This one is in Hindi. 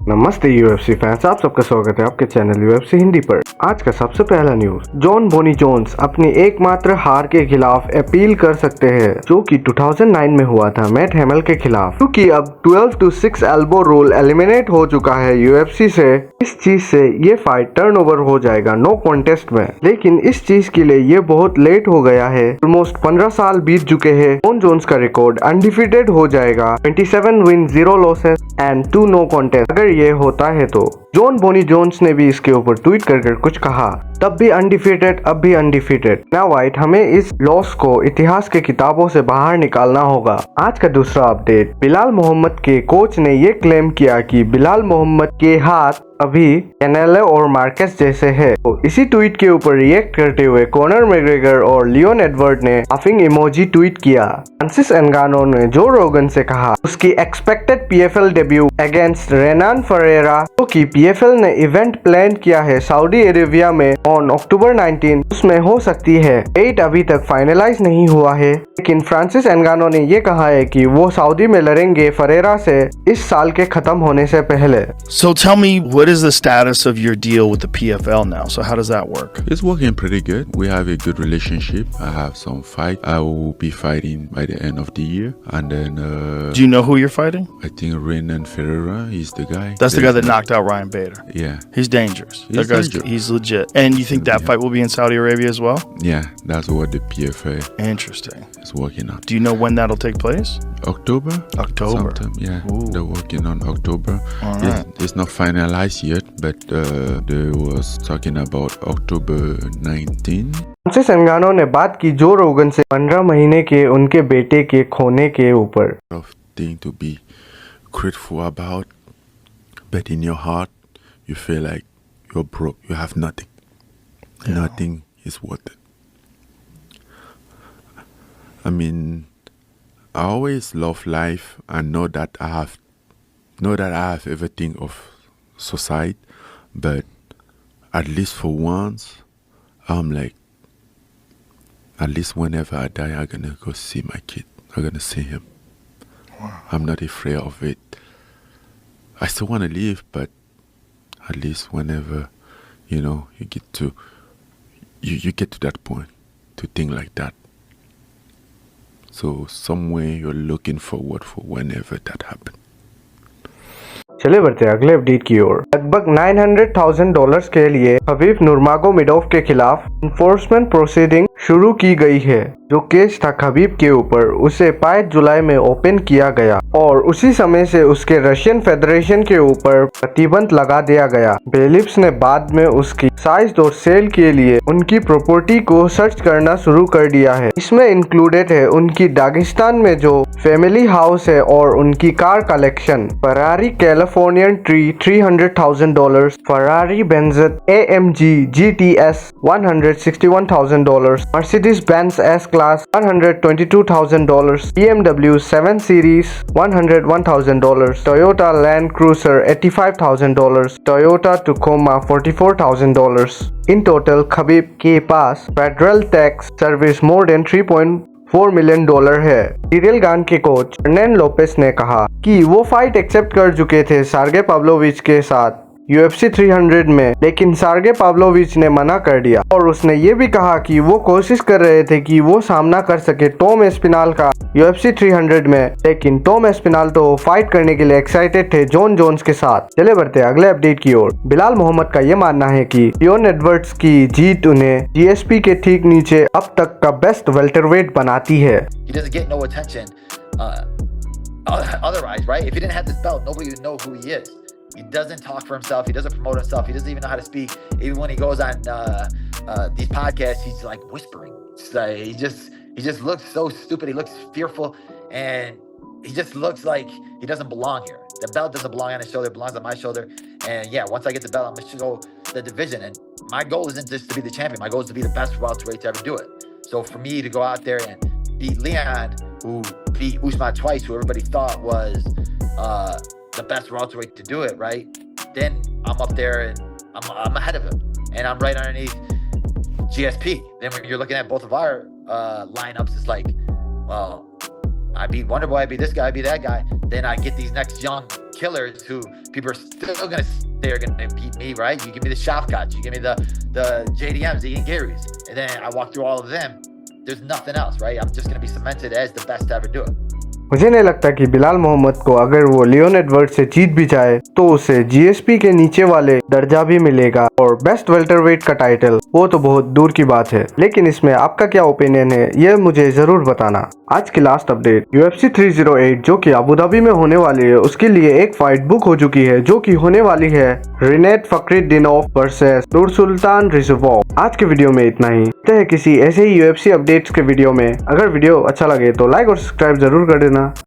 नमस्ते यूएफसी फैंस, आप सबका स्वागत है आपके चैनल यूएफसी हिंदी पर। आज का सबसे पहला न्यूज, जॉन बोनी जोन्स अपनी एकमात्र हार के खिलाफ अपील कर सकते हैं, जो कि 2009 में हुआ था मैट हैमिल के खिलाफ। क्योंकि अब 12-6 एल्बो रूल एलिमिनेट हो चुका है यूएफसी से, इस चीज से ये फाइट टर्नओवर हो जाएगा नो कॉन्टेस्ट में। लेकिन इस चीज के लिए ये बहुत लेट हो गया है। ऑलमोस्ट 15 साल बीत चुके हैं। जॉन जोन्स का रिकॉर्ड अनडिफीटेड हो जाएगा, 27 win 0 losses and 2 no contest. अगर ये होता है तो जॉन बोनी जोन्स ने भी इसके ऊपर ट्वीट कर कुछ कहा, तब भी अनडिफीटेड, अब भी अनडिफीटेड। ना वाइट, हमें इस लॉस को इतिहास के किताबों से बाहर निकालना होगा। आज का दूसरा अपडेट, बिलाल मोहम्मद के कोच ने ये क्लेम किया कि बिलाल मोहम्मद के हाथ अभी कैनेलो और मार्केस जैसे है। तो इसी ट्वीट के ऊपर रिएक्ट करते हुए कॉनर मैग्रेगर और लियोन एडवर्ड ने लाफिंग इमोजी ट्वीट किया। फ्रांसिस एनगानो ने जो रोगन से कहा उसकी expected PFL debut against Renan Ferreira, जो कि पीएफएल ने इवेंट प्लान किया है सऊदी अरेबिया में ऑन अक्टूबर 19, उसमें हो सकती है। डेट अभी तक फाइनलाइज नहीं हुआ है, लेकिन फ्रांसिस एनगानो ने ये कहा है कि वो सऊदी में लड़ेंगे फरेरा से इस साल के खत्म होने से पहले। So tell me, what is the status of your deal with the PFL now? So how does that work? It's working pretty good. We have a good relationship. I have some fight. I will be fighting by the end of the year. And then Do you know who you're fighting? I think Renan Ferreira is the guy. That's the guy that knocked out Ryan Bader. Yeah. He's dangerous. He's That guy's dangerous. he's legit. And you think that fight will be in Saudi Arabia as well? Yeah, that's what the PFA Interesting. is working on. Do you know when that'll take place? October? October. Sometime, yeah. Ooh. They're working on October. All right. It's not finalized yet, but they was talking about October 19. Francis Ngannou ने बात की जो रोगन से 15 महीने के उनके बेटे के खोने के ऊपर। Of thing to be grateful about, but in your heart you feel like you're broke. You have nothing. Yeah. Nothing is worth it. I mean, I always love life and know that I have everything of society, but at least for once, I'm like, at least whenever I die, I'm gonna go see my kid. I'm gonna see him. Wow. I'm not afraid of it. I still want to live, but at least whenever, you get to, you get to that point to think like that. So somewhere you're looking forward for whenever that happens. चले बढ़ते हैं अगले अपडेट की ओर। लगभग $900,000 के लिए हबीब नूरमागोमेडोव के खिलाफ इन्फोर्समेंट प्रोसीडिंग शुरू की गई है। जो केस था हबीब के ऊपर, उसे 5 जुलाई में ओपन किया गया और उसी समय से उसके रशियन फेडरेशन के ऊपर प्रतिबंध लगा दिया गया। बेलिप्स ने बाद में उसकी साइज और सेल के लिए उनकी प्रॉपर्टी को सर्च करना शुरू कर दिया है। इसमें इंक्लूडेड है उनकी दागिस्तान में जो फैमिली हाउस है और उनकी car collection. Ferrari Californian tree $300,000, Ferrari Benz AMG GTS $161,000, Mercedes Benz S Class $122,000, BMW 7 Series $101,000, Toyota Land Cruiser $85,000, Toyota Tacoma $44,000। In total Khabib के पास federal tax service more than $3.4 million है। सीरियल गान के कोच फर्नैंडो लोपेस ने कहा कि वो फाइट एक्सेप्ट कर चुके थे सार्गे पाव्लोविच के साथ UFC 300 में, लेकिन सार्गे पाव्लोविच ने मना कर दिया। और उसने ये भी कहा कि वो कोशिश कर रहे थे कि वो सामना कर सके टॉम एस्पिनाल का UFC 300 में, लेकिन टॉम एस्पिनाल तो फाइट करने के लिए एक्साइटेड थे जॉन जोन्स के साथ। चले बढ़ते अगले अपडेट की ओर। बिलाल मोहम्मद का ये मानना है कि लियोन एडवर्ड्स की जीत उन्हें GSP के ठीक नीचे अब तक का बेस्ट वेल्टरवेट बनाती है। He doesn't get no attention otherwise, right? If he didn't have this belt, nobody would know who he is. He doesn't talk for himself. He doesn't promote himself. He doesn't even know how to speak. Even when he goes on these podcasts, he's like whispering. It's like he just looks so stupid. He looks fearful, and he just looks like he doesn't belong here. The belt doesn't belong on his shoulder. It belongs on my shoulder. And yeah, once I get the belt, I'm gonna go the division. And my goal isn't just to be the champion. My goal is to be the best welterweight to ever do it. So for me to go out there and beat Leon, who beat Usman twice, who everybody thought was the best welterweight to do it, right? Then I'm up there and I'm ahead of him, and I'm right underneath GSP. Then when you're looking at both of our lineups, it's like, well, I beat Wonderboy, I beat this guy, I beat that guy. then I get these next young killers who people are still gonna say are gonna beat me, right? You give me the Shavkats, you give me the JDMs, the Ian Garys, and then I walk through all of them. There's nothing else, right? I'm just gonna be cemented as the best to ever do it. मुझे नहीं लगता कि बिलाल मोहम्मद को अगर वो लियोन एडवर्ड्स से जीत भी जाए तो उसे जीएसपी के नीचे वाले दर्जा भी मिलेगा और बेस्ट वेल्टरवेट का टाइटल वो तो बहुत दूर की बात है। लेकिन इसमें आपका क्या ओपिनियन है ये मुझे जरूर बताना। आज की लास्ट अपडेट UFC 308 जो कि अबू धाबी में होने वाली है उसके लिए एक फाइट बुक हो चुकी है जो कि होने वाली है रिनेट फखरुद्दीनोव वर्सेस नूरसुल्तान रिजवान। आज के वीडियो में इतना ही। मिलते हैं किसी ऐसे ही UFC अपडेट्स के वीडियो में। अगर वीडियो अच्छा लगे तो लाइक और सब्सक्राइब जरूर कर देना।